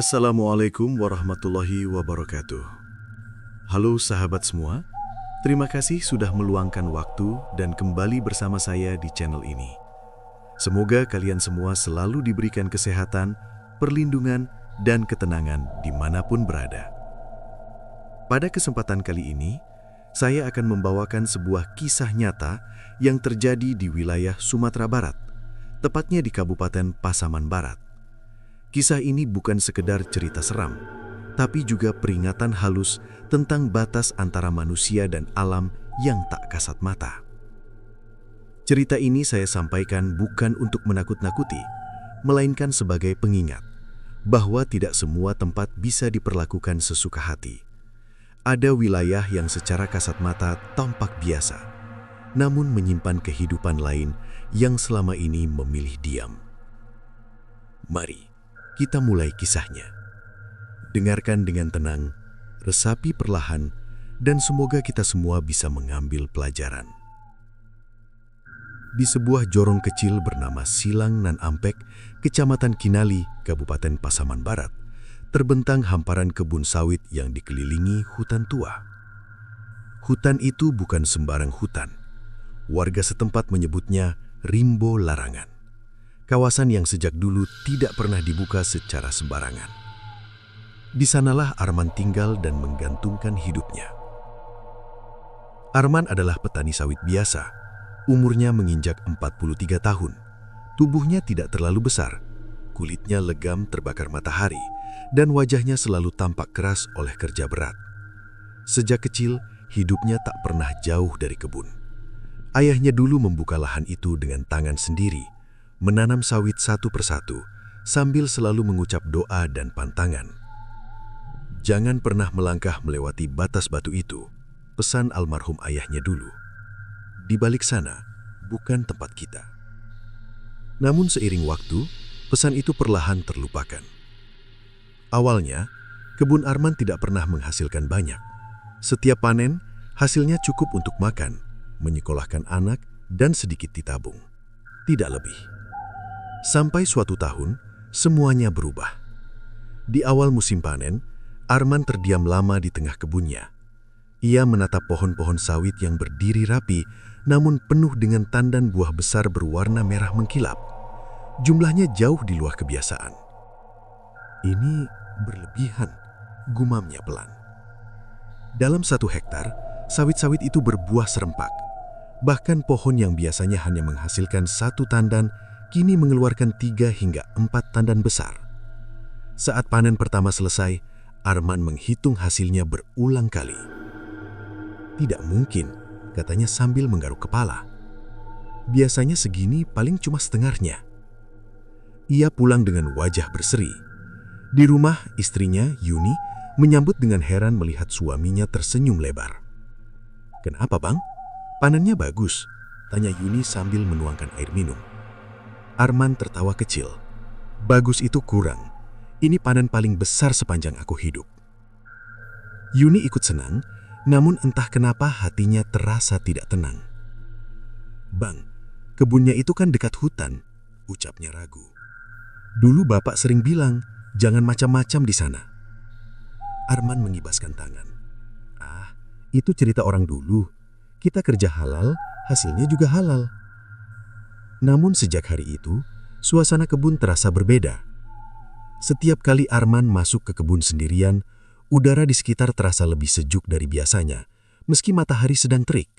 Assalamualaikum warahmatullahi wabarakatuh. Halo sahabat semua, terima kasih sudah meluangkan waktu dan kembali bersama saya di channel ini. Semoga kalian semua selalu diberikan kesehatan, perlindungan, dan ketenangan dimanapun berada. Pada kesempatan kali ini, saya akan membawakan sebuah kisah nyata yang terjadi di wilayah Sumatera Barat, tepatnya di Kabupaten Pasaman Barat. Kisah ini bukan sekedar cerita seram, tapi juga peringatan halus tentang batas antara manusia dan alam yang tak kasat mata. Cerita ini saya sampaikan bukan untuk menakut-nakuti, melainkan sebagai pengingat bahwa tidak semua tempat bisa diperlakukan sesuka hati. Ada wilayah yang secara kasat mata tampak biasa, namun menyimpan kehidupan lain yang selama ini memilih diam. Mari kita mulai kisahnya. Dengarkan dengan tenang, resapi perlahan, dan semoga kita semua bisa mengambil pelajaran. Di sebuah jorong kecil bernama Silang Nan Ampek, Kecamatan Kinali, Kabupaten Pasaman Barat, terbentang hamparan kebun sawit yang dikelilingi hutan tua. Hutan itu bukan sembarang hutan. Warga setempat menyebutnya rimbo larangan. Kawasan yang sejak dulu tidak pernah dibuka secara sembarangan. Di sanalah Arman tinggal dan menggantungkan hidupnya. Arman adalah petani sawit biasa. Umurnya menginjak 43 tahun. Tubuhnya tidak terlalu besar. Kulitnya legam terbakar matahari dan wajahnya selalu tampak keras oleh kerja berat. Sejak kecil, hidupnya tak pernah jauh dari kebun. Ayahnya dulu membuka lahan itu dengan tangan sendiri, menanam sawit satu persatu, sambil selalu mengucap doa dan pantangan. Jangan pernah melangkah melewati batas batu itu, pesan almarhum ayahnya dulu. Di balik sana, bukan tempat kita. Namun seiring waktu, pesan itu perlahan terlupakan. Awalnya, kebun Arman tidak pernah menghasilkan banyak. Setiap panen, hasilnya cukup untuk makan, menyekolahkan anak, dan sedikit ditabung. Tidak lebih. Sampai suatu tahun, semuanya berubah. Di awal musim panen, Arman terdiam lama di tengah kebunnya. Ia menatap pohon-pohon sawit yang berdiri rapi, namun penuh dengan tandan buah besar berwarna merah mengkilap. Jumlahnya jauh di luar kebiasaan. Ini berlebihan, gumamnya pelan. Dalam 1 hektar, sawit-sawit itu berbuah serempak. Bahkan pohon yang biasanya hanya menghasilkan 1 tandan, kini mengeluarkan 3 hingga 4 tandan besar. Saat panen pertama selesai, Arman menghitung hasilnya berulang kali. Tidak mungkin, katanya sambil menggaruk kepala. Biasanya segini paling cuma setengahnya. Ia pulang dengan wajah berseri. Di rumah, istrinya, Yuni, menyambut dengan heran melihat suaminya tersenyum lebar. "Kenapa, Bang? Panennya bagus?" tanya Yuni sambil menuangkan air minum. Arman tertawa kecil. "Bagus itu kurang. Ini panen paling besar sepanjang aku hidup." Yuni ikut senang, namun entah kenapa hatinya terasa tidak tenang. "Bang, kebunnya itu kan dekat hutan," ucapnya ragu. "Dulu Bapak sering bilang, jangan macam-macam di sana." Arman mengibaskan tangan. "Ah, itu cerita orang dulu. Kita kerja halal, hasilnya juga halal." Namun sejak hari itu, suasana kebun terasa berbeda. Setiap kali Arman masuk ke kebun sendirian, udara di sekitar terasa lebih sejuk dari biasanya, meski matahari sedang terik.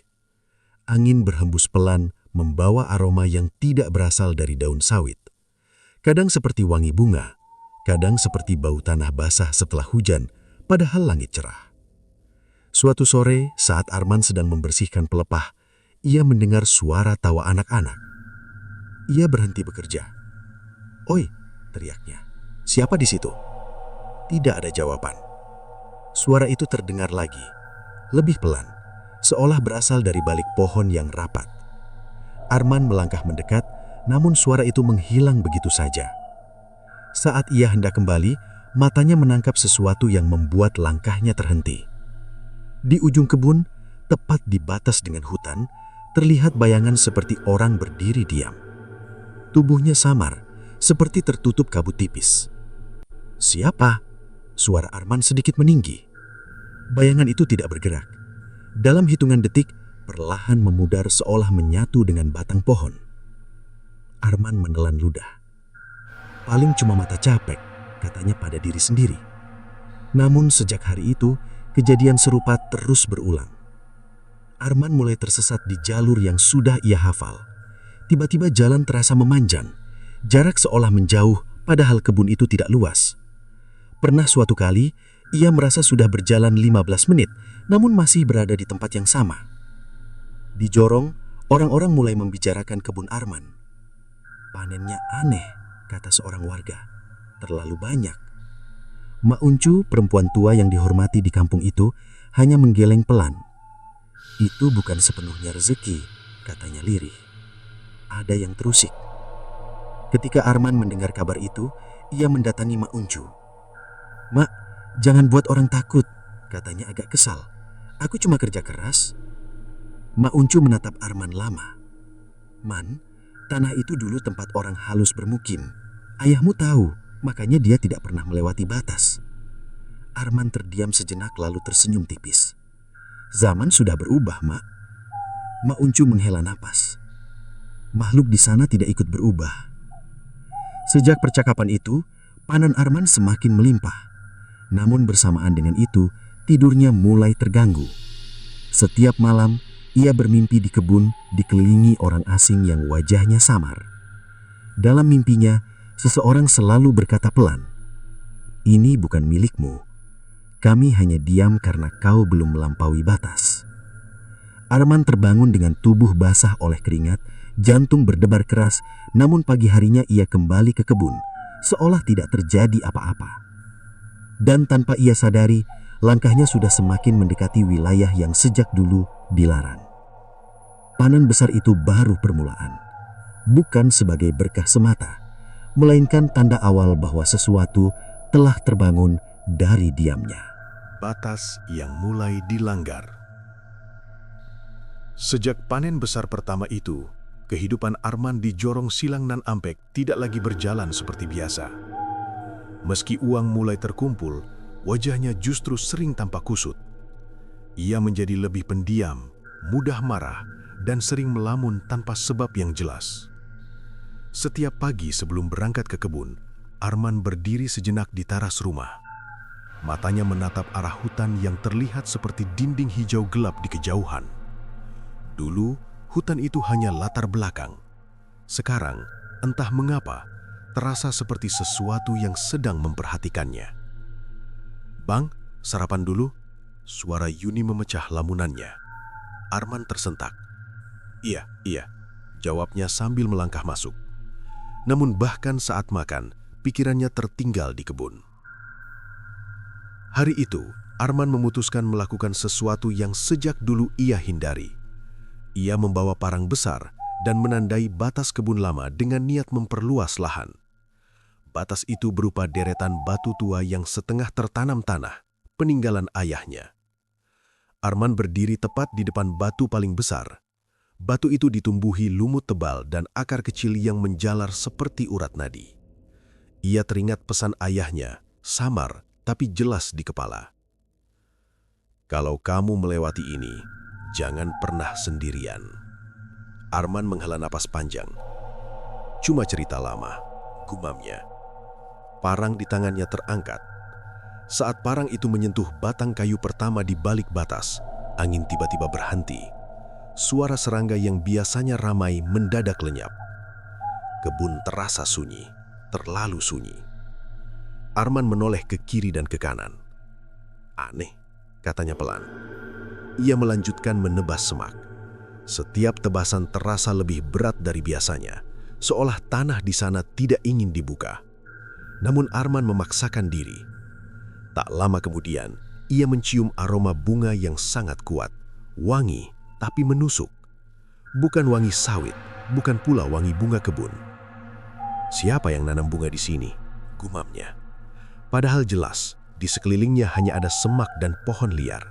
Angin berhembus pelan, membawa aroma yang tidak berasal dari daun sawit. Kadang seperti wangi bunga, kadang seperti bau tanah basah setelah hujan, padahal langit cerah. Suatu sore, saat Arman sedang membersihkan pelepah, ia mendengar suara tawa anak-anak. Ia berhenti bekerja. "Oi," teriaknya. "Siapa di situ?" Tidak ada jawaban. Suara itu terdengar lagi, lebih pelan, seolah berasal dari balik pohon yang rapat. Arman melangkah mendekat, namun suara itu menghilang begitu saja. Saat ia hendak kembali, matanya menangkap sesuatu yang membuat langkahnya terhenti. Di ujung kebun, tepat di batas dengan hutan, terlihat bayangan seperti orang berdiri diam. Tubuhnya samar, seperti tertutup kabut tipis. Siapa? Suara Arman sedikit meninggi. Bayangan itu tidak bergerak. Dalam hitungan detik, perlahan memudar seolah menyatu dengan batang pohon. Arman menelan ludah. Paling cuma mata capek, katanya pada diri sendiri. Namun sejak hari itu, kejadian serupa terus berulang. Arman mulai tersesat di jalur yang sudah ia hafal. Tiba-tiba jalan terasa memanjang. Jarak seolah menjauh, padahal kebun itu tidak luas. Pernah suatu kali, ia merasa sudah berjalan 15 menit, namun masih berada di tempat yang sama. Di Jorong, orang-orang mulai membicarakan kebun Arman. Panennya aneh, kata seorang warga. Terlalu banyak. Mak Uncu, perempuan tua yang dihormati di kampung itu, hanya menggeleng pelan. Itu bukan sepenuhnya rezeki, katanya lirih. Ada yang terusik. Ketika Arman mendengar kabar itu, ia mendatangi Mak Uncu. "Mak, jangan buat orang takut," katanya agak kesal. "Aku cuma kerja keras." Mak Uncu menatap Arman lama. "Man, tanah itu dulu tempat orang halus bermukim. Ayahmu tahu, makanya dia tidak pernah melewati batas." Arman terdiam sejenak lalu tersenyum tipis. "Zaman sudah berubah, Mak." Mak Uncu menghela napas. "Makhluk di sana tidak ikut berubah." Sejak percakapan itu, panen Arman semakin melimpah. Namun bersamaan dengan itu, tidurnya mulai terganggu. Setiap malam, ia bermimpi di kebun dikelilingi orang asing yang wajahnya samar. Dalam mimpinya, seseorang selalu berkata pelan, "Ini bukan milikmu. Kami hanya diam karena kau belum melampaui batas." Arman terbangun dengan tubuh basah oleh keringat, jantung berdebar keras, namun pagi harinya ia kembali ke kebun, seolah tidak terjadi apa-apa. Dan tanpa ia sadari, langkahnya sudah semakin mendekati wilayah yang sejak dulu dilarang. Panen besar itu baru permulaan, bukan sebagai berkah semata, melainkan tanda awal bahwa sesuatu telah terbangun dari diamnya. Batas yang mulai dilanggar. Sejak panen besar pertama itu, kehidupan Arman di Jorong Silang Nan Ampek tidak lagi berjalan seperti biasa. Meski uang mulai terkumpul, wajahnya justru sering tampak kusut. Ia menjadi lebih pendiam, mudah marah, dan sering melamun tanpa sebab yang jelas. Setiap pagi sebelum berangkat ke kebun, Arman berdiri sejenak di teras rumah. Matanya menatap arah hutan yang terlihat seperti dinding hijau gelap di kejauhan. Dulu, hutan itu hanya latar belakang. Sekarang, entah mengapa, terasa seperti sesuatu yang sedang memperhatikannya. "Bang, sarapan dulu?" Suara Yuni memecah lamunannya. Arman tersentak. Iya, jawabnya sambil melangkah masuk. Namun bahkan saat makan, pikirannya tertinggal di kebun. Hari itu, Arman memutuskan melakukan sesuatu yang sejak dulu ia hindari. Ia membawa parang besar dan menandai batas kebun lama dengan niat memperluas lahan. Batas itu berupa deretan batu tua yang setengah tertanam tanah, peninggalan ayahnya. Arman berdiri tepat di depan batu paling besar. Batu itu ditumbuhi lumut tebal dan akar kecil yang menjalar seperti urat nadi. Ia teringat pesan ayahnya, samar tapi jelas di kepala. "Kalau kamu melewati ini, jangan pernah sendirian." Arman menghela napas panjang. "Cuma cerita lama," gumamnya. Parang di tangannya terangkat. Saat parang itu menyentuh batang kayu pertama di balik batas, angin tiba-tiba berhenti. Suara serangga yang biasanya ramai mendadak lenyap. Kebun terasa sunyi, terlalu sunyi. Arman menoleh ke kiri dan ke kanan. "Aneh," katanya pelan. Ia melanjutkan menebas semak. Setiap tebasan terasa lebih berat dari biasanya, seolah tanah di sana tidak ingin dibuka. Namun Arman memaksakan diri. Tak lama kemudian, ia mencium aroma bunga yang sangat kuat, wangi tapi menusuk. Bukan wangi sawit, bukan pula wangi bunga kebun. "Siapa yang nanam bunga di sini?" gumamnya. Padahal jelas, di sekelilingnya hanya ada semak dan pohon liar.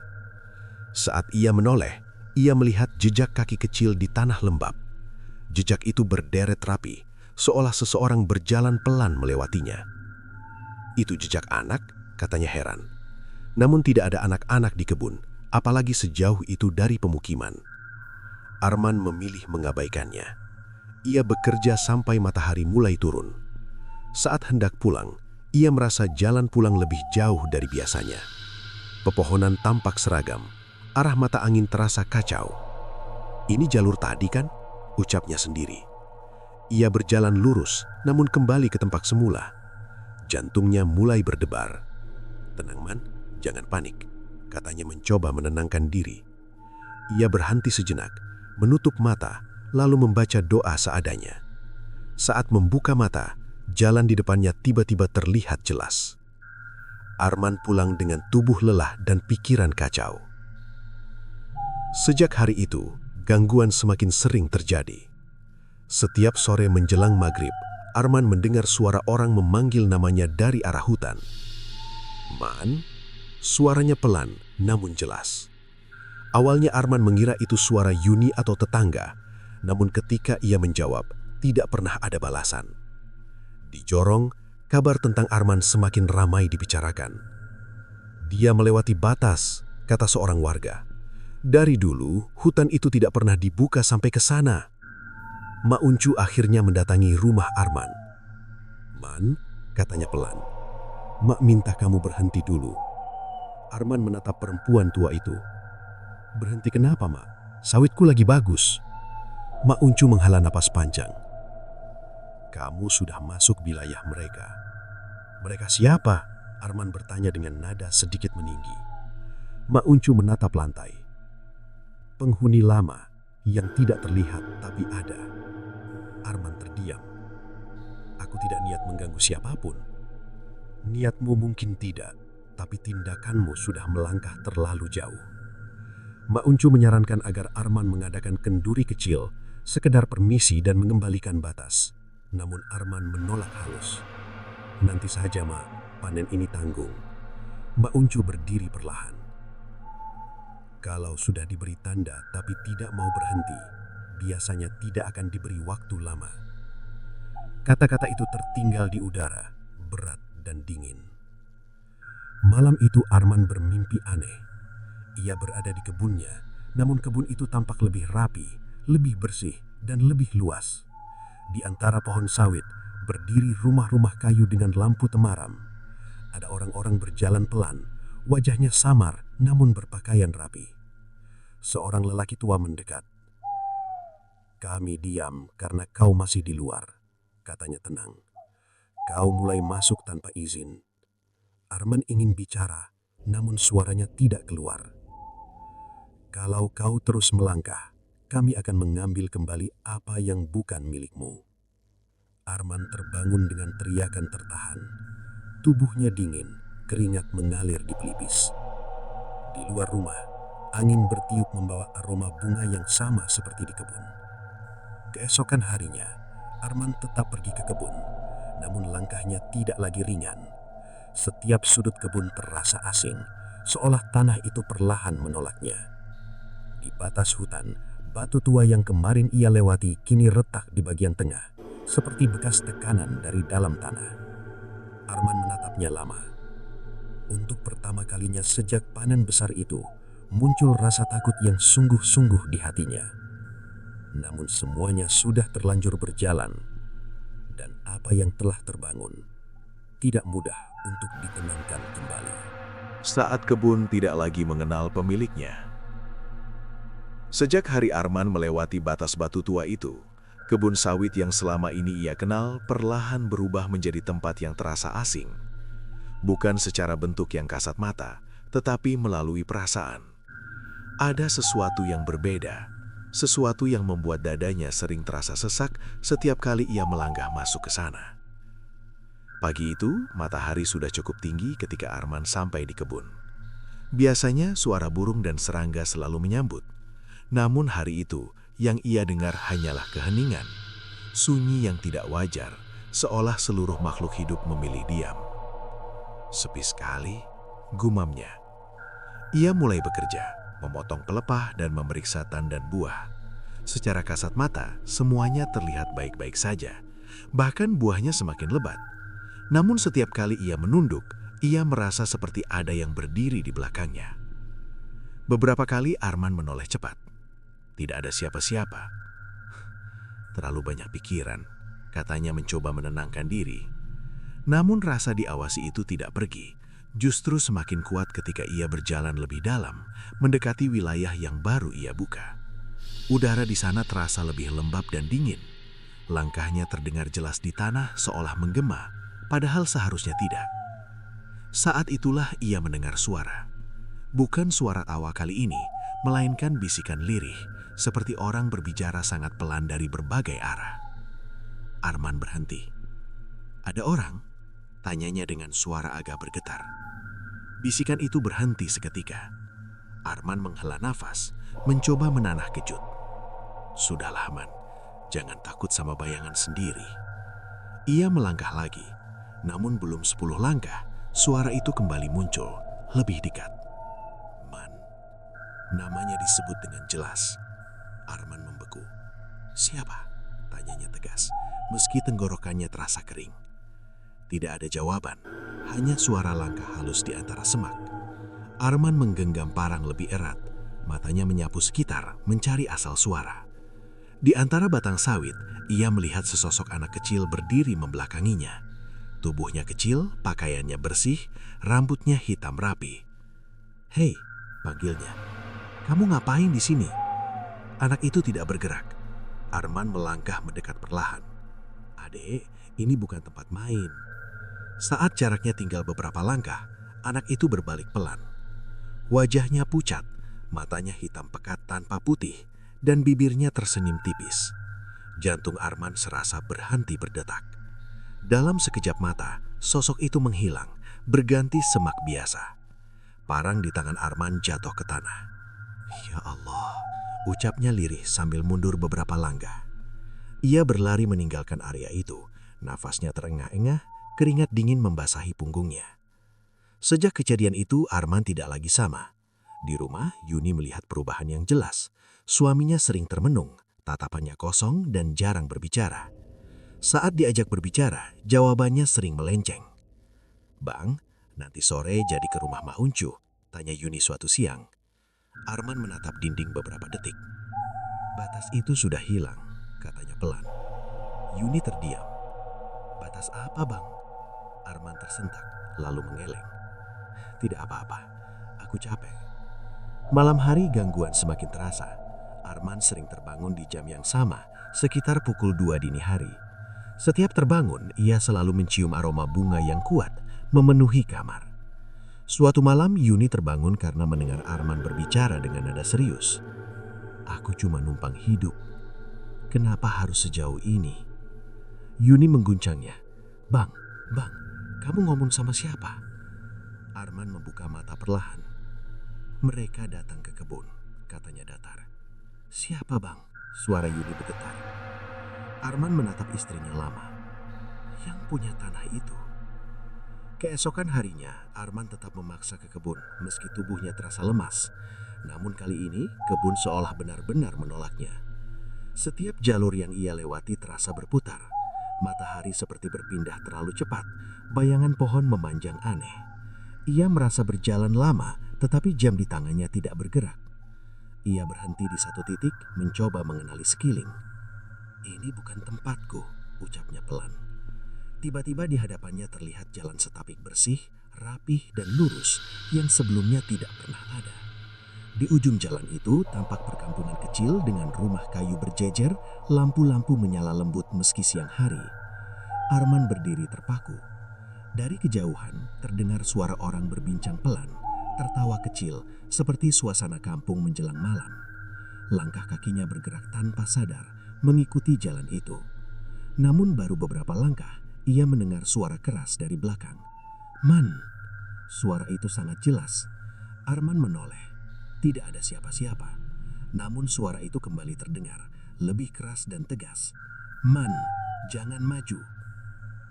Saat ia menoleh, ia melihat jejak kaki kecil di tanah lembab. Jejak itu berderet rapi, seolah seseorang berjalan pelan melewatinya. Itu jejak anak, katanya heran. Namun tidak ada anak-anak di kebun, apalagi sejauh itu dari pemukiman. Arman memilih mengabaikannya. Ia bekerja sampai matahari mulai turun. Saat hendak pulang, ia merasa jalan pulang lebih jauh dari biasanya. Pepohonan tampak seragam, arah mata angin terasa kacau. "Ini jalur tadi kan?" ucapnya sendiri. Ia berjalan lurus, namun kembali ke tempat semula. Jantungnya mulai berdebar. "Tenang, Man, jangan panik," katanya mencoba menenangkan diri. Ia berhenti sejenak, menutup mata, lalu membaca doa seadanya. Saat membuka mata, jalan di depannya tiba-tiba terlihat jelas. Arman pulang dengan tubuh lelah dan pikiran kacau. Sejak hari itu, gangguan semakin sering terjadi. Setiap sore menjelang maghrib, Arman mendengar suara orang memanggil namanya dari arah hutan. "Man?" Suaranya pelan namun jelas. Awalnya Arman mengira itu suara Yuni atau tetangga, namun ketika ia menjawab, tidak pernah ada balasan. Di Jorong, kabar tentang Arman semakin ramai dibicarakan. "Dia melewati batas," kata seorang warga. "Dari dulu, hutan itu tidak pernah dibuka sampai ke sana." Mak Uncu akhirnya mendatangi rumah Arman. "Man," katanya pelan, "Mak minta kamu berhenti dulu." Arman menatap perempuan tua itu. "Berhenti kenapa, Mak? Sawitku lagi bagus." Mak Uncu menghela napas panjang. "Kamu sudah masuk wilayah mereka." "Mereka siapa?" Arman bertanya dengan nada sedikit meninggi. Mak Uncu menatap lantai. "Penghuni lama yang tidak terlihat tapi ada." Arman terdiam. "Aku tidak niat mengganggu siapapun." "Niatmu mungkin tidak, tapi tindakanmu sudah melangkah terlalu jauh." Mak Uncu menyarankan agar Arman mengadakan kenduri kecil, sekedar permisi dan mengembalikan batas. Namun Arman menolak halus. "Nanti saja, Mak, panen ini tanggung." Mak Uncu berdiri perlahan. "Kalau sudah diberi tanda tapi tidak mau berhenti, biasanya tidak akan diberi waktu lama." Kata-kata itu tertinggal di udara, berat dan dingin. Malam itu Arman bermimpi aneh. Ia berada di kebunnya, namun kebun itu tampak lebih rapi, lebih bersih, dan lebih luas. Di antara pohon sawit, berdiri rumah-rumah kayu dengan lampu temaram. Ada orang-orang berjalan pelan, wajahnya samar namun berpakaian rapi. Seorang lelaki tua mendekat. "Kami diam karena kau masih di luar," katanya tenang. "Kau mulai masuk tanpa izin." Arman ingin bicara, namun suaranya tidak keluar. "Kalau kau terus melangkah, kami akan mengambil kembali apa yang bukan milikmu." Arman terbangun dengan teriakan tertahan. Tubuhnya dingin, keringat mengalir di pelipis. Di luar rumah, angin bertiup membawa aroma bunga yang sama seperti di kebun. Keesokan harinya, Arman tetap pergi ke kebun, namun langkahnya tidak lagi ringan. Setiap sudut kebun terasa asing, seolah tanah itu perlahan menolaknya. Di batas hutan, batu tua yang kemarin ia lewati kini retak di bagian tengah, seperti bekas tekanan dari dalam tanah. Arman menatapnya lama. Untuk pertama kalinya sejak panen besar itu, muncul rasa takut yang sungguh-sungguh di hatinya. Namun semuanya sudah terlanjur berjalan, dan apa yang telah terbangun tidak mudah untuk ditenangkan kembali. Saat kebun tidak lagi mengenal pemiliknya. Sejak hari Arman melewati batas batu tua itu, kebun sawit yang selama ini ia kenal perlahan berubah menjadi tempat yang terasa asing. Bukan secara bentuk yang kasat mata, tetapi melalui perasaan. Ada sesuatu yang berbeda, sesuatu yang membuat dadanya sering terasa sesak setiap kali ia melangkah masuk ke sana. Pagi itu, matahari sudah cukup tinggi ketika Arman sampai di kebun. Biasanya suara burung dan serangga selalu menyambut. Namun hari itu, yang ia dengar hanyalah keheningan. Sunyi yang tidak wajar, seolah seluruh makhluk hidup memilih diam. "Sepi sekali," gumamnya. Ia mulai bekerja, memotong pelepah dan memeriksa tandan buah. Secara kasat mata, semuanya terlihat baik-baik saja. Bahkan buahnya semakin lebat. Namun setiap kali ia menunduk, ia merasa seperti ada yang berdiri di belakangnya. Beberapa kali Arman menoleh cepat. Tidak ada siapa-siapa. Terlalu banyak pikiran, katanya mencoba menenangkan diri. Namun rasa diawasi itu tidak pergi, justru semakin kuat ketika ia berjalan lebih dalam, mendekati wilayah yang baru ia buka. Udara di sana terasa lebih lembab dan dingin. Langkahnya terdengar jelas di tanah seolah menggema, padahal seharusnya tidak. Saat itulah ia mendengar suara. Bukan suara tawa kali ini, melainkan bisikan lirih, seperti orang berbicara sangat pelan dari berbagai arah. Arman berhenti. "Ada orang?" tanyanya dengan suara agak bergetar. Bisikan itu berhenti seketika. Arman menghela nafas, mencoba menanah kejut. "Sudahlah, Man. Jangan takut sama bayangan sendiri." Ia melangkah lagi, namun belum 10 langkah, suara itu kembali muncul, lebih dekat. "Man." Namanya disebut dengan jelas. Arman membeku. "Siapa?" tanyanya tegas, meski tenggorokannya terasa kering. Tidak ada jawaban, hanya suara langkah halus di antara semak. Arman menggenggam parang lebih erat, matanya menyapu sekitar, mencari asal suara. Di antara batang sawit, ia melihat sesosok anak kecil berdiri membelakanginya. Tubuhnya kecil, pakaiannya bersih, rambutnya hitam rapi. "Hei," panggilnya. "Kamu ngapain di sini?" Anak itu tidak bergerak. Arman melangkah mendekat perlahan. "Adek, ini bukan tempat main." Saat jaraknya tinggal beberapa langkah, anak itu berbalik pelan. Wajahnya pucat, matanya hitam pekat tanpa putih, dan bibirnya tersenyum tipis. Jantung Arman serasa berhenti berdetak. Dalam sekejap mata, sosok itu menghilang, berganti semak biasa. Parang di tangan Arman jatuh ke tanah. "Ya Allah," ucapnya lirih sambil mundur beberapa langkah. Ia berlari meninggalkan area itu, nafasnya terengah-engah, keringat dingin membasahi punggungnya. Sejak kejadian itu, Arman tidak lagi sama. Di rumah, Yuni melihat perubahan yang jelas. Suaminya sering termenung, tatapannya kosong dan jarang berbicara. Saat diajak berbicara, jawabannya sering melenceng. "Bang, nanti sore jadi ke rumah Mak Uncu?" tanya Yuni suatu siang. Arman menatap dinding beberapa detik. "Batas itu sudah hilang," katanya pelan. Yuni terdiam. "Batas apa, Bang?" Arman tersentak, lalu mengeleng. "Tidak apa-apa, aku capek." Malam hari gangguan semakin terasa. Arman sering terbangun di jam yang sama, sekitar pukul 2 dini hari. Setiap terbangun, ia selalu mencium aroma bunga yang kuat, memenuhi kamar. Suatu malam, Yuni terbangun karena mendengar Arman berbicara dengan nada serius. "Aku cuma numpang hidup. Kenapa harus sejauh ini?" Yuni mengguncangnya. Bang, kamu ngomong sama siapa?" Arman membuka mata perlahan. "Mereka datang ke kebun," katanya datar. "Siapa, Bang?" Suara Yuni bergetar. Arman menatap istrinya lama. "Yang punya tanah itu." Keesokan harinya, Arman tetap memaksa ke kebun meski tubuhnya terasa lemas. Namun kali ini, kebun seolah benar-benar menolaknya. Setiap jalur yang ia lewati terasa berputar. Matahari seperti berpindah terlalu cepat, bayangan pohon memanjang aneh. Ia merasa berjalan lama, tetapi jam di tangannya tidak bergerak. Ia berhenti di satu titik, mencoba mengenali sekeliling. "Ini bukan tempatku," ucapnya pelan. Tiba-tiba di hadapannya terlihat jalan setapak bersih, rapih, dan lurus yang sebelumnya tidak pernah ada. Di ujung jalan itu tampak perkampungan kecil dengan rumah kayu berjejer, lampu-lampu menyala lembut meski siang hari. Arman berdiri terpaku. Dari kejauhan terdengar suara orang berbincang pelan, tertawa kecil seperti suasana kampung menjelang malam. Langkah kakinya bergerak tanpa sadar mengikuti jalan itu. Namun baru beberapa langkah, ia mendengar suara keras dari belakang. "Man!" Suara itu sangat jelas. Arman menoleh. Tidak ada siapa-siapa. Namun suara itu kembali terdengar, lebih keras dan tegas. "Man, jangan maju."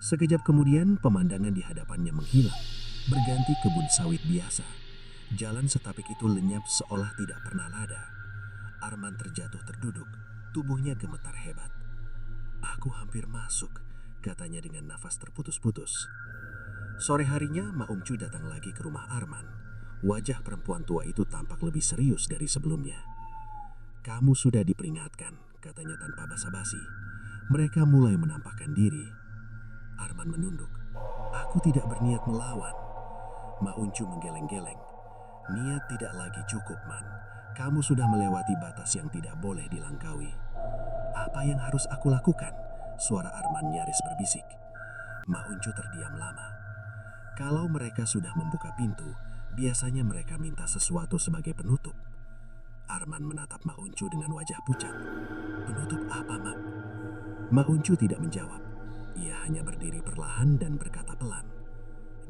Sekejap kemudian pemandangan di hadapannya menghilang, berganti kebun sawit biasa. Jalan setapak itu lenyap seolah tidak pernah ada. Arman terjatuh terduduk, tubuhnya gemetar hebat. "Aku hampir masuk. katanya dengan nafas terputus-putus. Sore harinya, Ma Ungcu datang lagi ke rumah Arman. Wajah perempuan tua itu tampak lebih serius dari sebelumnya. "Kamu sudah diperingatkan," katanya tanpa basa-basi. Mereka mulai menampakkan diri. Arman menunduk. "Aku tidak berniat melawan." Ma Ungcu menggeleng-geleng. "Niat tidak lagi cukup, Man. Kamu sudah melewati batas yang tidak boleh dilangkaui." "Apa yang harus aku lakukan?" Suara Arman nyaris berbisik. Ma Ungcu terdiam lama. Kalau mereka sudah membuka pintu, biasanya mereka minta sesuatu sebagai penutup. Arman menatap Ma Ungcu dengan wajah pucat. "Penutup apa, Ma?" Ma Ungcu tidak menjawab. Ia hanya berdiri perlahan dan berkata pelan,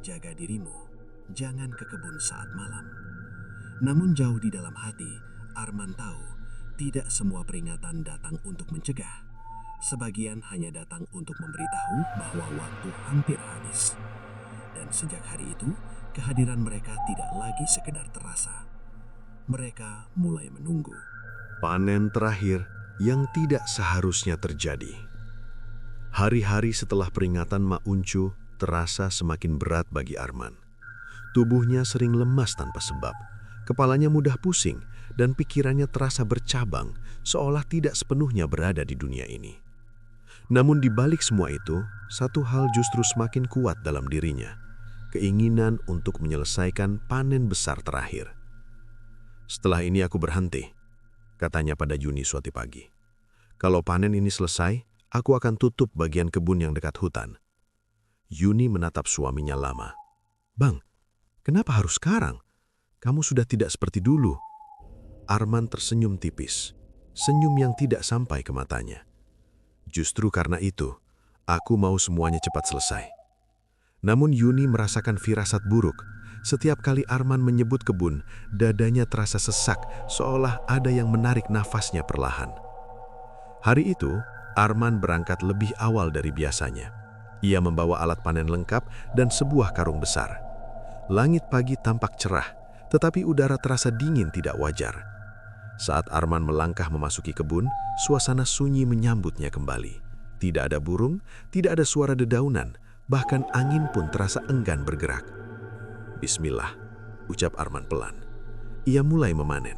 "Jaga dirimu, jangan ke kebun saat malam." Namun jauh di dalam hati, Arman tahu tidak semua peringatan datang untuk mencegah. Sebagian hanya datang untuk memberitahu bahwa waktu hampir habis. Dan sejak hari itu, kehadiran mereka tidak lagi sekedar terasa. Mereka mulai menunggu. Panen terakhir yang tidak seharusnya terjadi. Hari-hari setelah peringatan Ma Ungcu terasa semakin berat bagi Arman. Tubuhnya sering lemas tanpa sebab. Kepalanya mudah pusing dan pikirannya terasa bercabang, seolah tidak sepenuhnya berada di dunia ini. Namun di balik semua itu, satu hal justru semakin kuat dalam dirinya. Keinginan untuk menyelesaikan panen besar terakhir. "Setelah ini aku berhenti," katanya pada Yuni suatu pagi. "Kalau panen ini selesai, aku akan tutup bagian kebun yang dekat hutan." Yuni menatap suaminya lama. "Bang, kenapa harus sekarang? Kamu sudah tidak seperti dulu." Arman tersenyum tipis, senyum yang tidak sampai ke matanya. "Justru karena itu, aku mau semuanya cepat selesai." Namun Yuni merasakan firasat buruk. Setiap kali Arman menyebut kebun, dadanya terasa sesak, seolah ada yang menarik nafasnya perlahan. Hari itu, Arman berangkat lebih awal dari biasanya. Ia membawa alat panen lengkap dan sebuah karung besar. Langit pagi tampak cerah, tetapi udara terasa dingin tidak wajar. Saat Arman melangkah memasuki kebun, suasana sunyi menyambutnya kembali. Tidak ada burung, tidak ada suara dedaunan, bahkan angin pun terasa enggan bergerak. "Bismillah," ucap Arman pelan. Ia mulai memanen.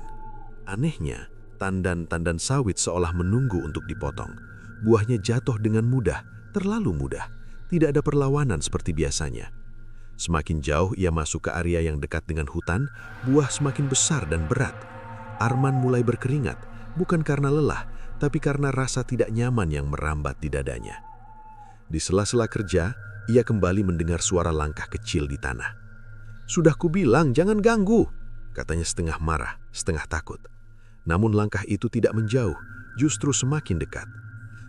Anehnya, tandan-tandan sawit seolah menunggu untuk dipotong. Buahnya jatuh dengan mudah, terlalu mudah. Tidak ada perlawanan seperti biasanya. Semakin jauh ia masuk ke area yang dekat dengan hutan, buah semakin besar dan berat. Arman mulai berkeringat, bukan karena lelah, tapi karena rasa tidak nyaman yang merambat di dadanya. Di sela-sela kerja, ia kembali mendengar suara langkah kecil di tanah. "Sudah kubilang jangan ganggu," katanya setengah marah, setengah takut. Namun langkah itu tidak menjauh, justru semakin dekat.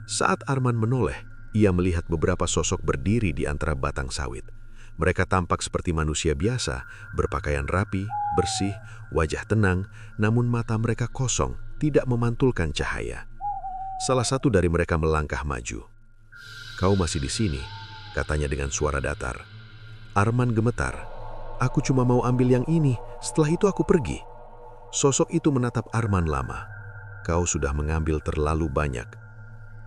Saat Arman menoleh, ia melihat beberapa sosok berdiri di antara batang sawit. Mereka tampak seperti manusia biasa, berpakaian rapi, bersih, wajah tenang, namun mata mereka kosong, tidak memantulkan cahaya. Salah satu dari mereka melangkah maju. "Kau masih di sini?" katanya dengan suara datar. Arman gemetar. "Aku cuma mau ambil yang ini, setelah itu aku pergi." Sosok itu menatap Arman lama. "Kau sudah mengambil terlalu banyak."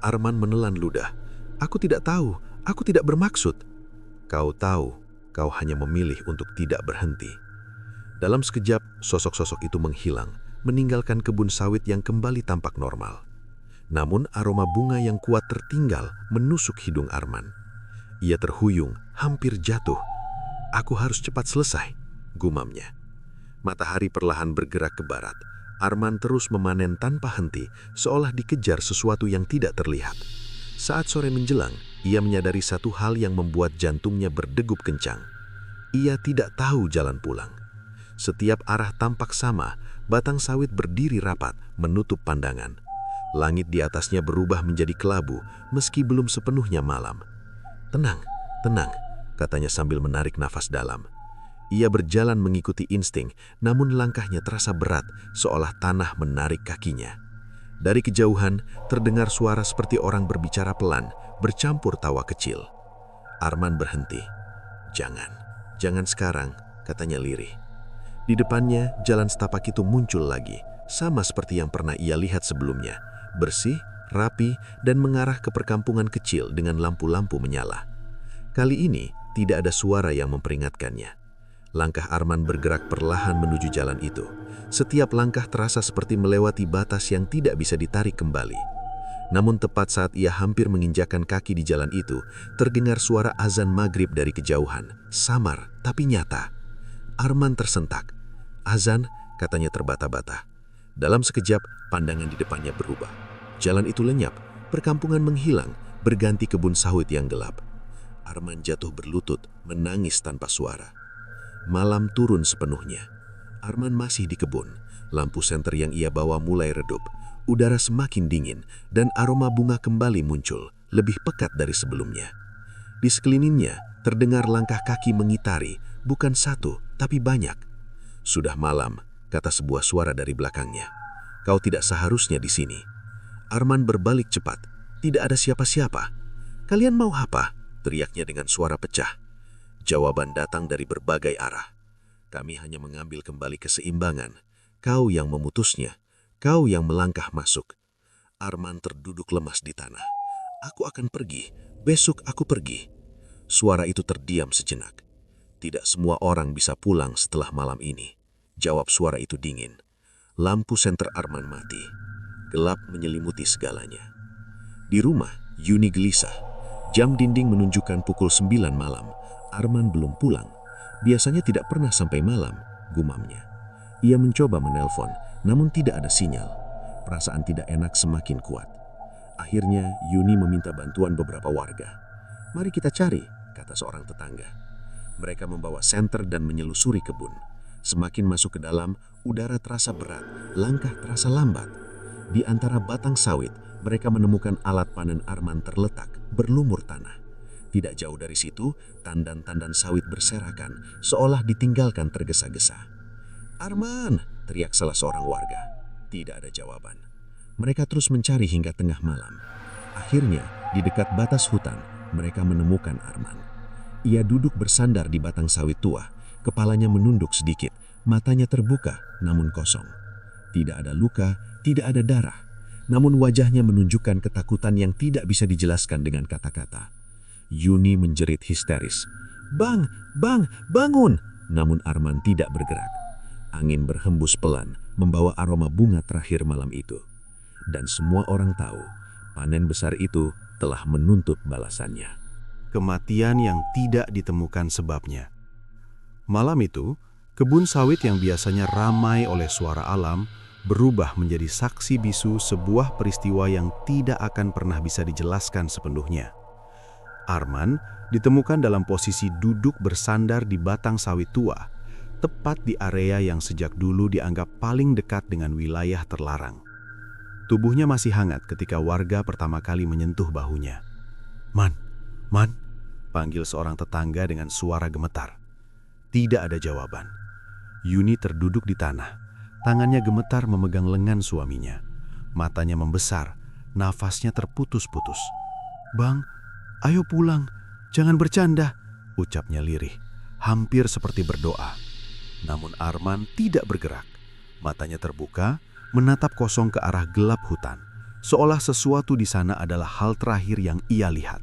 Arman menelan ludah. "Aku tidak tahu, aku tidak bermaksud." "Kau tahu, kau hanya memilih untuk tidak berhenti." Dalam sekejap, sosok-sosok itu menghilang, meninggalkan kebun sawit yang kembali tampak normal. Namun aroma bunga yang kuat tertinggal menusuk hidung Arman. Ia terhuyung, hampir jatuh. "Aku harus cepat selesai," gumamnya. Matahari perlahan bergerak ke barat. Arman terus memanen tanpa henti, seolah dikejar sesuatu yang tidak terlihat. Saat sore menjelang, ia menyadari satu hal yang membuat jantungnya berdegup kencang. Ia tidak tahu jalan pulang. Setiap arah tampak sama, batang sawit berdiri rapat, menutup pandangan. Langit di atasnya berubah menjadi kelabu, meski belum sepenuhnya malam. "Tenang, tenang," katanya sambil menarik nafas dalam. Ia berjalan mengikuti insting, namun langkahnya terasa berat, seolah tanah menarik kakinya. Dari kejauhan, terdengar suara seperti orang berbicara pelan, bercampur tawa kecil. Arman berhenti. Jangan sekarang," katanya lirih. Di depannya, jalan setapak itu muncul lagi, sama seperti yang pernah ia lihat sebelumnya. Bersih, rapi, dan mengarah ke perkampungan kecil dengan lampu-lampu menyala. Kali ini, tidak ada suara yang memperingatkannya. Langkah Arman bergerak perlahan menuju jalan itu. Setiap langkah terasa seperti melewati batas yang tidak bisa ditarik kembali. Namun tepat saat ia hampir menginjakkan kaki di jalan itu, terdengar suara azan maghrib dari kejauhan, samar tapi nyata. Arman tersentak. "Azan," katanya terbata-bata. Dalam sekejap, pandangan di depannya berubah. Jalan itu lenyap, perkampungan menghilang, berganti kebun sawit yang gelap. Arman jatuh berlutut, menangis tanpa suara. Malam turun sepenuhnya. Arman masih di kebun. Lampu senter yang ia bawa mulai redup. Udara semakin dingin, dan aroma bunga kembali muncul, lebih pekat dari sebelumnya. Di sekelilingnya, terdengar langkah kaki mengitari, bukan satu, tapi banyak. "Sudah malam," kata sebuah suara dari belakangnya. "Kau tidak seharusnya di sini." Arman berbalik cepat. Tidak ada siapa-siapa. "Kalian mau apa?" teriaknya dengan suara pecah. Jawaban datang dari berbagai arah. "Kami hanya mengambil kembali keseimbangan. Kau yang memutusnya. Kau yang melangkah masuk." Arman terduduk lemas di tanah. "Aku akan pergi. Besok aku pergi." Suara itu terdiam sejenak. "Tidak semua orang bisa pulang setelah malam ini," jawab suara itu dingin. Lampu senter Arman mati. Gelap menyelimuti segalanya. Di rumah, Yuni gelisah. Jam dinding menunjukkan pukul 9 malam. Arman belum pulang. Biasanya tidak pernah sampai malam, gumamnya. Ia mencoba menelpon, namun tidak ada sinyal. Perasaan tidak enak semakin kuat. Akhirnya, Yuni meminta bantuan beberapa warga. "Mari kita cari," kata seorang tetangga. Mereka membawa senter dan menyelusuri kebun. Semakin masuk ke dalam, udara terasa berat, langkah terasa lambat. Di antara batang sawit, mereka menemukan alat panen Arman terletak, berlumur tanah. Tidak jauh dari situ, tandan-tandan sawit berserakan, seolah ditinggalkan tergesa-gesa. "Arman!" teriak salah seorang warga. Tidak ada jawaban. Mereka terus mencari hingga tengah malam. Akhirnya, di dekat batas hutan, mereka menemukan Arman. Ia duduk bersandar di batang sawit tua, kepalanya menunduk sedikit, matanya terbuka namun kosong. Tidak ada luka, tidak ada darah, namun wajahnya menunjukkan ketakutan yang tidak bisa dijelaskan dengan kata-kata. Yuni menjerit histeris, "Bang, bang, bangun!" Namun Arman tidak bergerak. Angin berhembus pelan, membawa aroma bunga terakhir malam itu. Dan semua orang tahu, panen besar itu telah menuntut balasannya. Kematian yang tidak ditemukan sebabnya. Malam itu, kebun sawit yang biasanya ramai oleh suara alam berubah menjadi saksi bisu sebuah peristiwa yang tidak akan pernah bisa dijelaskan sepenuhnya. Arman ditemukan dalam posisi duduk bersandar di batang sawit tua, tepat di area yang sejak dulu dianggap paling dekat dengan wilayah terlarang. Tubuhnya masih hangat ketika warga pertama kali menyentuh bahunya. Man, panggil seorang tetangga dengan suara gemetar. Tidak ada jawaban. Yuni terduduk di tanah, tangannya gemetar memegang lengan suaminya. Matanya membesar, nafasnya terputus-putus. "Bang, ayo pulang, jangan bercanda," ucapnya lirih, hampir seperti berdoa. Namun Arman tidak bergerak. Matanya terbuka, menatap kosong ke arah gelap hutan, seolah sesuatu di sana adalah hal terakhir yang ia lihat.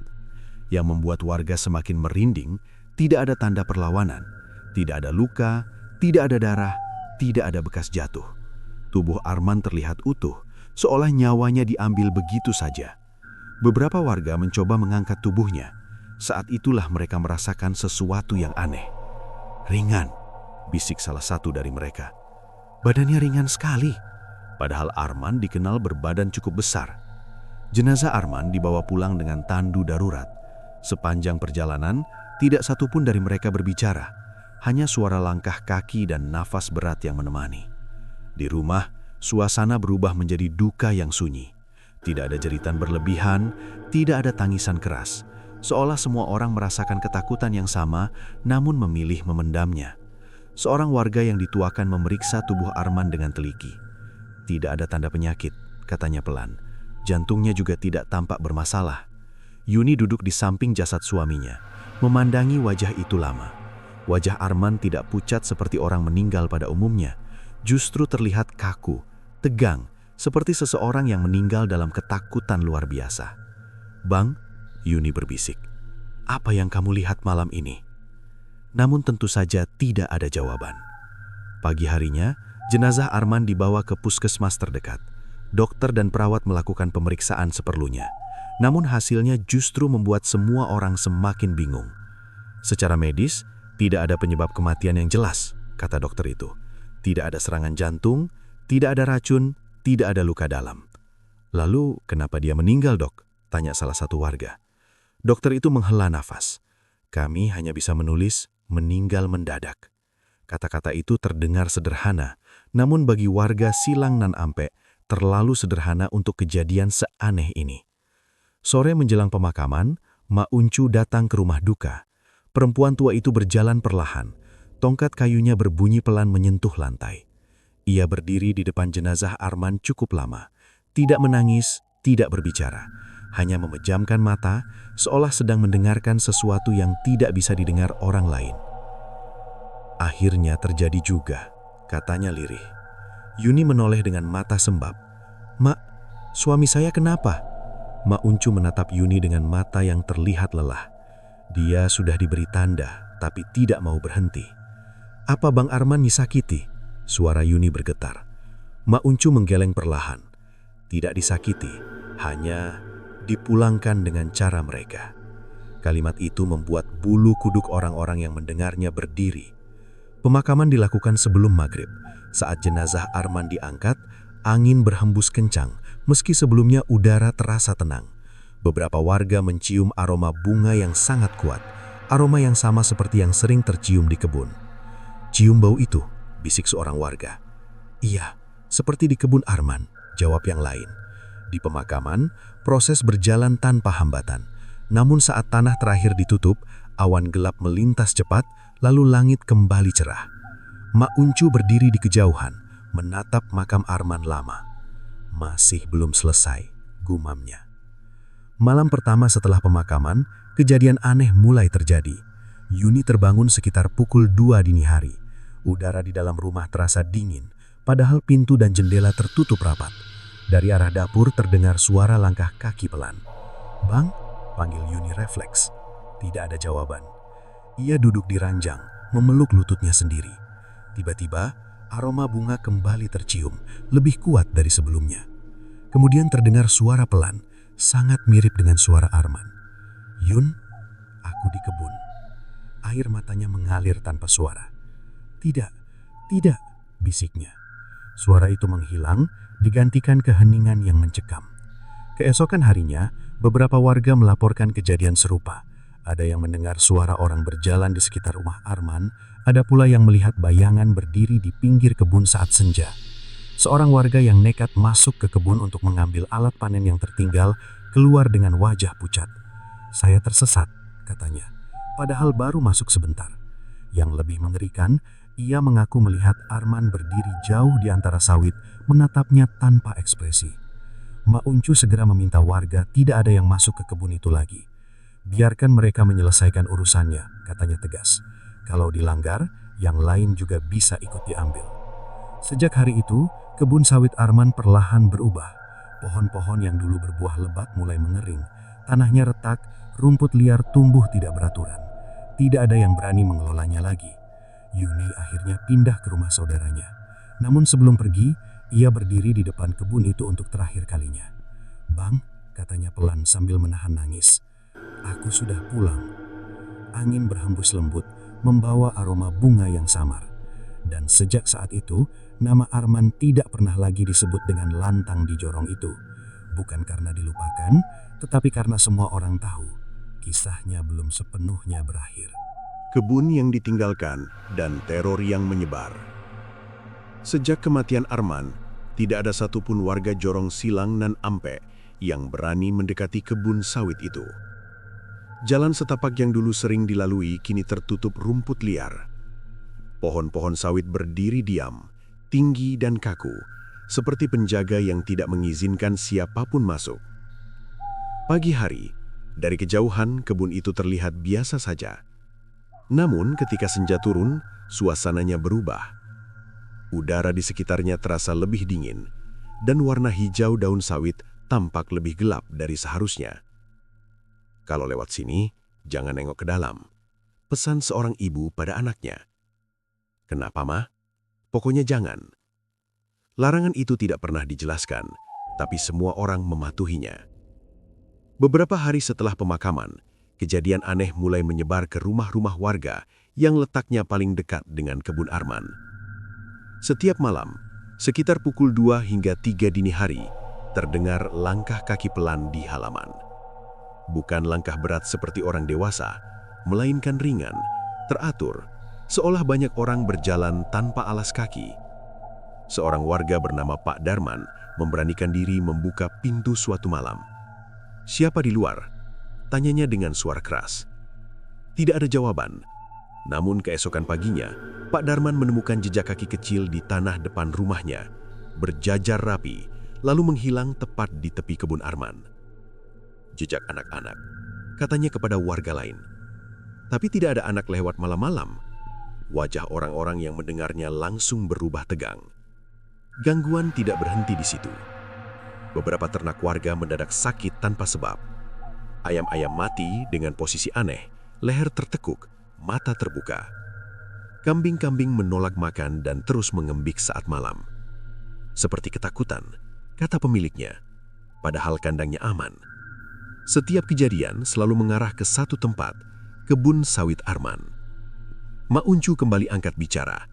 Yang membuat warga semakin merinding, tidak ada tanda perlawanan, tidak ada luka, tidak ada darah, tidak ada bekas jatuh. Tubuh Arman terlihat utuh, seolah nyawanya diambil begitu saja. Beberapa warga mencoba mengangkat tubuhnya. Saat itulah mereka merasakan sesuatu yang aneh. "Ringan," bisik salah satu dari mereka. "Badannya ringan sekali." Padahal Arman dikenal berbadan cukup besar. Jenazah Arman dibawa pulang dengan tandu darurat. Sepanjang perjalanan, tidak satupun dari mereka berbicara. Hanya suara langkah kaki dan nafas berat yang menemani. Di rumah, suasana berubah menjadi duka yang sunyi. Tidak ada jeritan berlebihan, tidak ada tangisan keras. Seolah semua orang merasakan ketakutan yang sama, namun memilih memendamnya. Seorang warga yang dituakan memeriksa tubuh Arman dengan teliti. "Tidak ada tanda penyakit," katanya pelan. Jantungnya juga tidak tampak bermasalah. Yuni duduk di samping jasad suaminya, memandangi wajah itu lama. Wajah Arman tidak pucat seperti orang meninggal pada umumnya, justru terlihat kaku, tegang, seperti seseorang yang meninggal dalam ketakutan luar biasa. "Bang," Yuni berbisik, "apa yang kamu lihat malam ini?" Namun tentu saja tidak ada jawaban. Pagi harinya, jenazah Arman dibawa ke puskesmas terdekat. Dokter dan perawat melakukan pemeriksaan seperlunya. Namun hasilnya justru membuat semua orang semakin bingung. Secara medis, tidak ada penyebab kematian yang jelas, kata dokter itu. Tidak ada serangan jantung, tidak ada racun, tidak ada luka dalam. "Lalu kenapa dia meninggal, Dok?" tanya salah satu warga. Dokter itu menghela nafas. "Kami hanya bisa menulis meninggal mendadak." Kata-kata itu terdengar sederhana, namun bagi warga Silang Nan Ampe terlalu sederhana untuk kejadian seaneh ini. Sore menjelang pemakaman, Mak Uncu datang ke rumah duka. Perempuan tua itu berjalan perlahan. Tongkat kayunya berbunyi pelan menyentuh lantai. Ia berdiri di depan jenazah Arman cukup lama. Tidak menangis, tidak berbicara. Hanya memejamkan mata, seolah sedang mendengarkan sesuatu yang tidak bisa didengar orang lain. "Akhirnya terjadi juga," katanya lirih. Yuni menoleh dengan mata sembab. "Mak, suami saya kenapa?" Mak Uncu menatap Yuni dengan mata yang terlihat lelah. Dia sudah diberi tanda, tapi tidak mau berhenti. "Apa Bang Arman disakiti?" Suara Yuni bergetar. Mak Uncu menggeleng perlahan. Tidak disakiti, hanya dipulangkan dengan cara mereka. Kalimat itu membuat bulu kuduk orang-orang yang mendengarnya berdiri. Pemakaman dilakukan sebelum maghrib. Saat jenazah Arman diangkat, angin berhembus kencang, meski sebelumnya udara terasa tenang. Beberapa warga mencium aroma bunga yang sangat kuat, aroma yang sama seperti yang sering tercium di kebun. "Cium bau itu?" bisik seorang warga. "Iya, seperti di kebun Arman," jawab yang lain. Di pemakaman, proses berjalan tanpa hambatan. Namun saat tanah terakhir ditutup, awan gelap melintas cepat, lalu langit kembali cerah. Mak Uncu berdiri di kejauhan, menatap makam Arman lama. "Masih belum selesai," gumamnya. Malam pertama setelah pemakaman, kejadian aneh mulai terjadi. Yuni terbangun sekitar pukul 2 dini hari. Udara di dalam rumah terasa dingin, padahal pintu dan jendela tertutup rapat. Dari arah dapur terdengar suara langkah kaki pelan. "Bang?" panggil Yuni refleks. Tidak ada jawaban. Ia duduk di ranjang, memeluk lututnya sendiri. Tiba-tiba, aroma bunga kembali tercium, lebih kuat dari sebelumnya. Kemudian terdengar suara pelan, sangat mirip dengan suara Arman. "Yun, aku di kebun." Air matanya mengalir tanpa suara. "Tidak, tidak," bisiknya. Suara itu menghilang, digantikan keheningan yang mencekam. Keesokan harinya, beberapa warga melaporkan kejadian serupa. Ada yang mendengar suara orang berjalan di sekitar rumah Arman, ada pula yang melihat bayangan berdiri di pinggir kebun saat senja. Seorang warga yang nekat masuk ke kebun untuk mengambil alat panen yang tertinggal keluar dengan wajah pucat. "Saya tersesat," katanya, padahal baru masuk sebentar. Yang lebih mengerikan, ia mengaku melihat Arman berdiri jauh di antara sawit, menatapnya tanpa ekspresi. Mak Uncu segera meminta warga tidak ada yang masuk ke kebun itu lagi. "Biarkan mereka menyelesaikan urusannya," katanya tegas. "Kalau dilanggar, yang lain juga bisa ikut diambil." Sejak hari itu, kebun sawit Arman perlahan berubah. Pohon-pohon yang dulu berbuah lebat mulai mengering. Tanahnya retak, rumput liar tumbuh tidak beraturan. Tidak ada yang berani mengelolanya lagi. Yuni akhirnya pindah ke rumah saudaranya. Namun sebelum pergi, ia berdiri di depan kebun itu untuk terakhir kalinya. "Bang," katanya pelan sambil menahan nangis, "aku sudah pulang." Angin berhembus lembut, membawa aroma bunga yang samar. Dan sejak saat itu, nama Arman tidak pernah lagi disebut dengan lantang di jorong itu. Bukan karena dilupakan, tetapi karena semua orang tahu, kisahnya belum sepenuhnya berakhir. Kebun yang ditinggalkan dan teror yang menyebar. Sejak kematian Arman, tidak ada satupun warga Jorong Silang Nan Ampe yang berani mendekati kebun sawit itu. Jalan setapak yang dulu sering dilalui kini tertutup rumput liar. Pohon-pohon sawit berdiri diam, tinggi dan kaku, seperti penjaga yang tidak mengizinkan siapapun masuk. Pagi hari, dari kejauhan kebun itu terlihat biasa saja. Namun ketika senja turun, suasananya berubah. Udara di sekitarnya terasa lebih dingin, dan warna hijau daun sawit tampak lebih gelap dari seharusnya. "Kalau lewat sini, jangan nengok ke dalam," pesan seorang ibu pada anaknya. "Kenapa, Ma?" "Pokoknya jangan." Larangan itu tidak pernah dijelaskan, tapi semua orang mematuhinya. Beberapa hari setelah pemakaman, kejadian aneh mulai menyebar ke rumah-rumah warga yang letaknya paling dekat dengan kebun Arman. Setiap malam, sekitar pukul 2 hingga 3 dini hari, terdengar langkah kaki pelan di halaman. Bukan langkah berat seperti orang dewasa, melainkan ringan, teratur, seolah banyak orang berjalan tanpa alas kaki. Seorang warga bernama Pak Darman memberanikan diri membuka pintu suatu malam. "Siapa di luar?" tanyanya dengan suara keras. Tidak ada jawaban. Namun keesokan paginya, Pak Darman menemukan jejak kaki kecil di tanah depan rumahnya, berjajar rapi, lalu menghilang tepat di tepi kebun Arman. "Jejak anak-anak," katanya kepada warga lain. Tapi tidak ada anak lewat malam-malam. Wajah orang-orang yang mendengarnya langsung berubah tegang. Gangguan tidak berhenti di situ. Beberapa ternak warga mendadak sakit tanpa sebab. Ayam-ayam mati dengan posisi aneh, leher tertekuk, mata terbuka. Kambing-kambing menolak makan dan terus mengembik saat malam. "Seperti ketakutan," kata pemiliknya, padahal kandangnya aman. Setiap kejadian selalu mengarah ke satu tempat, kebun sawit Arman. Mak Uncu kembali angkat bicara.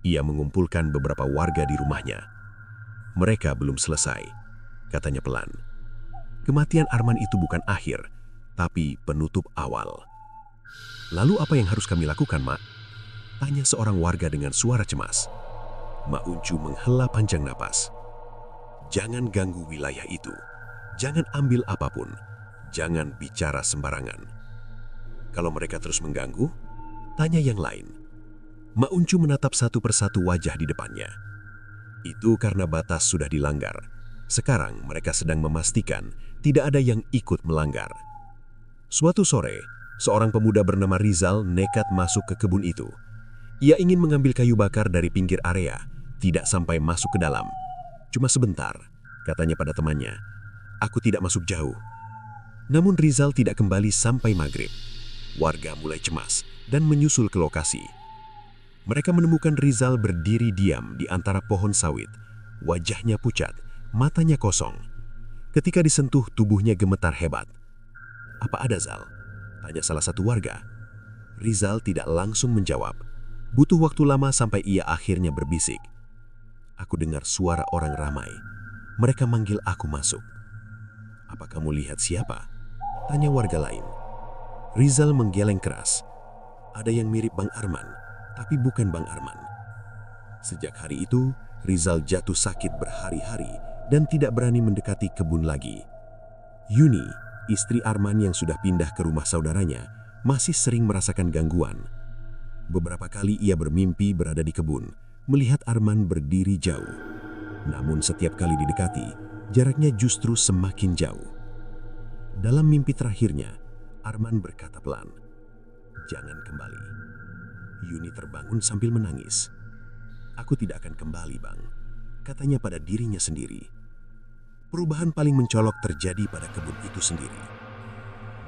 Ia mengumpulkan beberapa warga di rumahnya. "Mereka belum selesai," katanya pelan. "Kematian Arman itu bukan akhir, tapi penutup awal." "Lalu apa yang harus kami lakukan, Mak?" tanya seorang warga dengan suara cemas. Mak Uncu menghela panjang napas. "Jangan ganggu wilayah itu. Jangan ambil apapun. Jangan bicara sembarangan. Kalau mereka terus mengganggu, tanya yang lain." Mak Uncu menatap satu persatu wajah di depannya. "Itu karena batas sudah dilanggar. Sekarang mereka sedang memastikan tidak ada yang ikut melanggar." Suatu sore, seorang pemuda bernama Rizal nekat masuk ke kebun itu. Ia ingin mengambil kayu bakar dari pinggir area, tidak sampai masuk ke dalam. "Cuma sebentar," katanya pada temannya. "Aku tidak masuk jauh." Namun Rizal tidak kembali sampai maghrib. Warga mulai cemas dan menyusul ke lokasi. Mereka menemukan Rizal berdiri diam di antara pohon sawit. Wajahnya pucat, matanya kosong. Ketika disentuh, tubuhnya gemetar hebat. "Apa ada, Zal?" tanya salah satu warga. Rizal tidak langsung menjawab. Butuh waktu lama sampai ia akhirnya berbisik. "Aku dengar suara orang ramai. Mereka manggil aku masuk." "Apa kamu lihat siapa?" tanya warga lain. Rizal menggeleng keras. "Ada yang mirip Bang Arman, tapi bukan Bang Arman." Sejak hari itu, Rizal jatuh sakit berhari-hari dan tidak berani mendekati kebun lagi. Yuni, istri Arman yang sudah pindah ke rumah saudaranya, masih sering merasakan gangguan. Beberapa kali ia bermimpi berada di kebun, melihat Arman berdiri jauh. Namun setiap kali didekati, jaraknya justru semakin jauh. Dalam mimpi terakhirnya, Arman berkata pelan, "Jangan kembali." Yuni terbangun sambil menangis. "Aku tidak akan kembali, Bang," katanya pada dirinya sendiri. Perubahan paling mencolok terjadi pada kebun itu sendiri.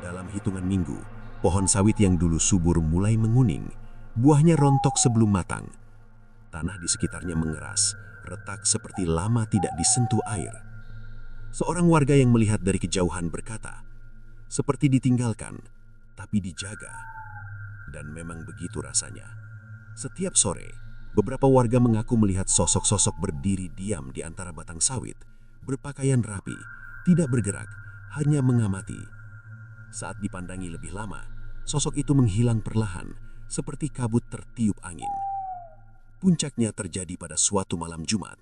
Dalam hitungan minggu, pohon sawit yang dulu subur mulai menguning, buahnya rontok sebelum matang. Tanah di sekitarnya mengeras, retak seperti lama tidak disentuh air. Seorang warga yang melihat dari kejauhan berkata, "Seperti ditinggalkan, tapi dijaga." Dan memang begitu rasanya. Setiap sore, beberapa warga mengaku melihat sosok-sosok berdiri diam di antara batang sawit, berpakaian rapi, tidak bergerak, hanya mengamati. Saat dipandangi lebih lama, sosok itu menghilang perlahan, seperti kabut tertiup angin. Puncaknya terjadi pada suatu malam Jumat.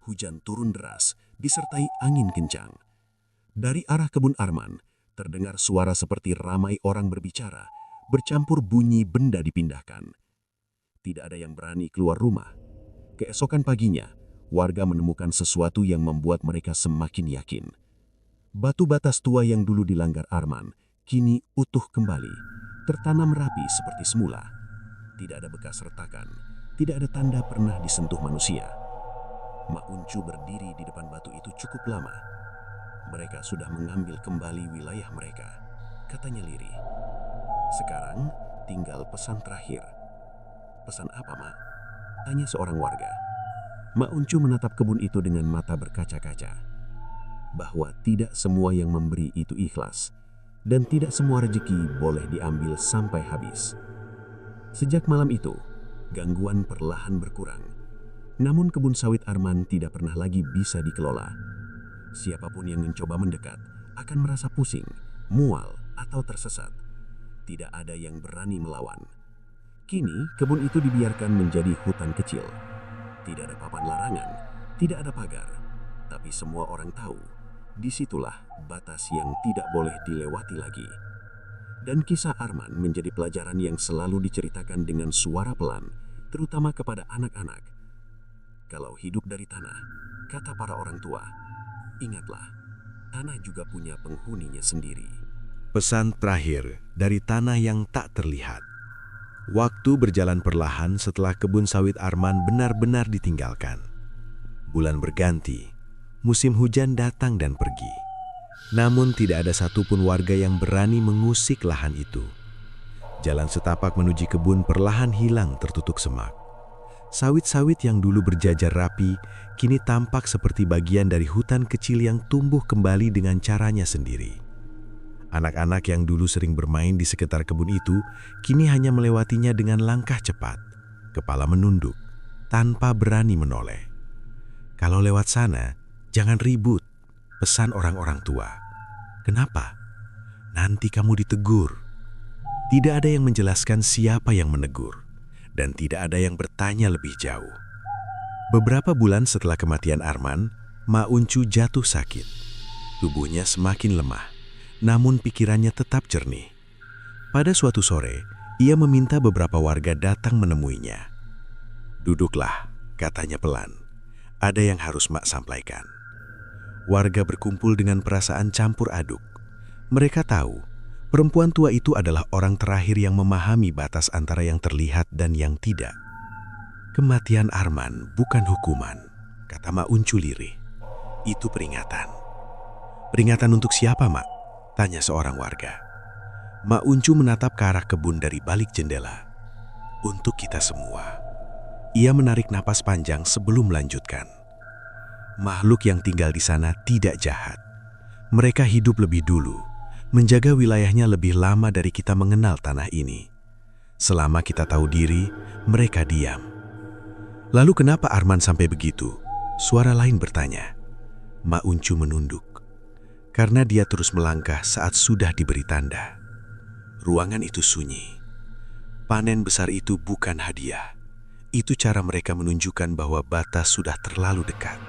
Hujan turun deras, disertai angin kencang. Dari arah kebun Arman, terdengar suara seperti ramai orang berbicara, bercampur bunyi benda dipindahkan. Tidak ada yang berani keluar rumah. Keesokan paginya, warga menemukan sesuatu yang membuat mereka semakin yakin. Batu batas tua yang dulu dilanggar Arman, kini utuh kembali, tertanam rapi seperti semula. Tidak ada bekas retakan, tidak ada tanda pernah disentuh manusia. Mak Uncu berdiri di depan batu itu cukup lama. Mereka sudah mengambil kembali wilayah mereka, katanya lirih. Sekarang tinggal pesan terakhir. Pesan apa, Mak? Tanya seorang warga. Mak Uncu menatap kebun itu dengan mata berkaca-kaca. Bahwa tidak semua yang memberi itu ikhlas, dan tidak semua rezeki boleh diambil sampai habis. Sejak malam itu, gangguan perlahan berkurang. Namun kebun sawit Arman tidak pernah lagi bisa dikelola. Siapapun yang mencoba mendekat akan merasa pusing, mual, atau tersesat. Tidak ada yang berani melawan. Kini, kebun itu dibiarkan menjadi hutan kecil. Tidak ada papan larangan, tidak ada pagar. Tapi semua orang tahu, disitulah batas yang tidak boleh dilewati lagi. Dan kisah Arman menjadi pelajaran yang selalu diceritakan dengan suara pelan, terutama kepada anak-anak. Kalau hidup dari tanah, kata para orang tua, ingatlah, tanah juga punya penghuninya sendiri. Pesan terakhir dari tanah yang tak terlihat. Waktu berjalan perlahan setelah kebun sawit Arman benar-benar ditinggalkan. Bulan berganti, musim hujan datang dan pergi. Namun tidak ada satupun warga yang berani mengusik lahan itu. Jalan setapak menuju kebun perlahan hilang tertutup semak. Sawit-sawit yang dulu berjajar rapi, kini tampak seperti bagian dari hutan kecil yang tumbuh kembali dengan caranya sendiri. Anak-anak yang dulu sering bermain di sekitar kebun itu, kini hanya melewatinya dengan langkah cepat, kepala menunduk, tanpa berani menoleh. Kalau lewat sana, jangan ribut, pesan orang-orang tua. Kenapa? Nanti kamu ditegur. Tidak ada yang menjelaskan siapa yang menegur. Dan tidak ada yang bertanya lebih jauh. Beberapa bulan setelah kematian Arman, Mak Uncu jatuh sakit. Tubuhnya semakin lemah, namun pikirannya tetap jernih. Pada suatu sore, ia meminta beberapa warga datang menemuinya. "Duduklah," katanya pelan. "Ada yang harus Mak sampaikan." Warga berkumpul dengan perasaan campur aduk. Mereka tahu, perempuan tua itu adalah orang terakhir yang memahami batas antara yang terlihat dan yang tidak. "Kematian Arman bukan hukuman," kata Mak Uncu lirih. "Itu peringatan." "Peringatan untuk siapa, Mak?" tanya seorang warga. Mak Uncu menatap ke arah kebun dari balik jendela. "Untuk kita semua." Ia menarik napas panjang sebelum melanjutkan. "Makhluk yang tinggal di sana tidak jahat. Mereka hidup lebih dulu, menjaga wilayahnya lebih lama dari kita mengenal tanah ini. Selama kita tahu diri, mereka diam." "Lalu kenapa Arman sampai begitu?" suara lain bertanya. Mak Uncu menunduk. "Karena dia terus melangkah saat sudah diberi tanda. Ruangan itu sunyi. Panen besar itu bukan hadiah. Itu cara mereka menunjukkan bahwa batas sudah terlalu dekat."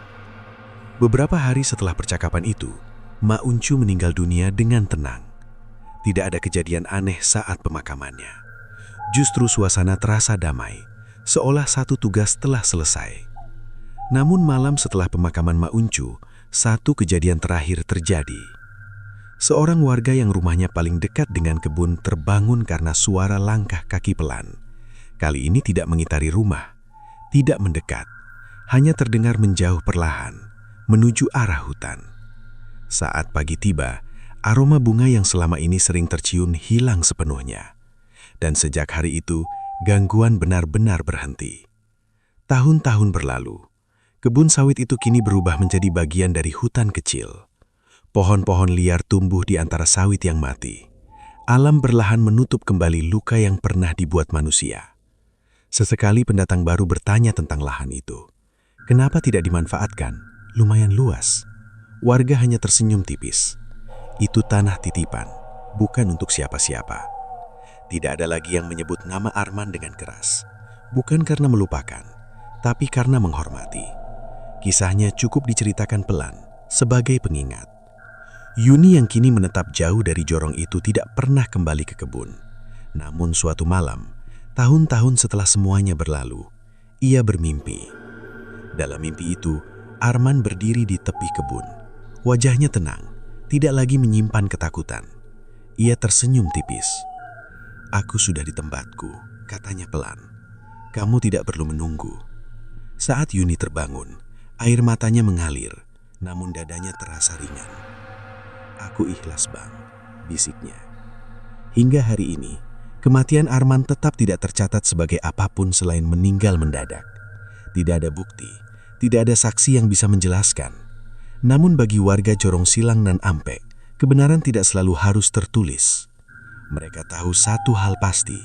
Beberapa hari setelah percakapan itu, Mak Uncu meninggal dunia dengan tenang. Tidak ada kejadian aneh saat pemakamannya. Justru suasana terasa damai, seolah satu tugas telah selesai. Namun malam setelah pemakaman Mak Uncu, satu kejadian terakhir terjadi. Seorang warga yang rumahnya paling dekat dengan kebun terbangun karena suara langkah kaki pelan. Kali ini tidak mengitari rumah, tidak mendekat, hanya terdengar menjauh perlahan, menuju arah hutan. Saat pagi tiba, aroma bunga yang selama ini sering tercium hilang sepenuhnya. Dan sejak hari itu, gangguan benar-benar berhenti. Tahun-tahun berlalu, kebun sawit itu kini berubah menjadi bagian dari hutan kecil. Pohon-pohon liar tumbuh di antara sawit yang mati. Alam perlahan menutup kembali luka yang pernah dibuat manusia. Sesekali pendatang baru bertanya tentang lahan itu. Kenapa tidak dimanfaatkan? Lumayan luas. Warga hanya tersenyum tipis. Itu tanah titipan, bukan untuk siapa-siapa. Tidak ada lagi yang menyebut nama Arman dengan keras. Bukan karena melupakan, tapi karena menghormati. Kisahnya cukup diceritakan pelan, sebagai pengingat. Yuni yang kini menetap jauh dari jorong itu tidak pernah kembali ke kebun. Namun suatu malam, tahun-tahun setelah semuanya berlalu, ia bermimpi. Dalam mimpi itu, Arman berdiri di tepi kebun. Wajahnya tenang, tidak lagi menyimpan ketakutan. Ia tersenyum tipis. "Aku sudah di tempatku," katanya pelan. "Kamu tidak perlu menunggu." Saat Yuni terbangun, Air matanya mengalir, namun dadanya terasa ringan. "Aku ikhlas, Bang," bisiknya. Hingga hari ini, kematian Arman tetap tidak tercatat sebagai apapun selain meninggal mendadak. Tidak ada bukti, tidak ada saksi yang bisa menjelaskan. Namun bagi warga Jorong Silang dan Ampek, kebenaran tidak selalu harus tertulis. Mereka tahu satu hal pasti,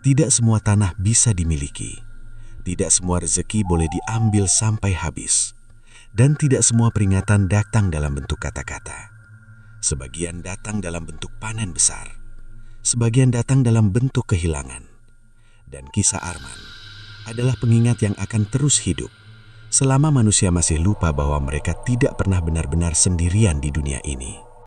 tidak semua tanah bisa dimiliki. Tidak semua rezeki boleh diambil sampai habis. Dan tidak semua peringatan datang dalam bentuk kata-kata. Sebagian datang dalam bentuk panen besar. Sebagian datang dalam bentuk kehilangan. Dan kisah Arman adalah pengingat yang akan terus hidup selama manusia masih lupa bahwa mereka tidak pernah benar-benar sendirian di dunia ini.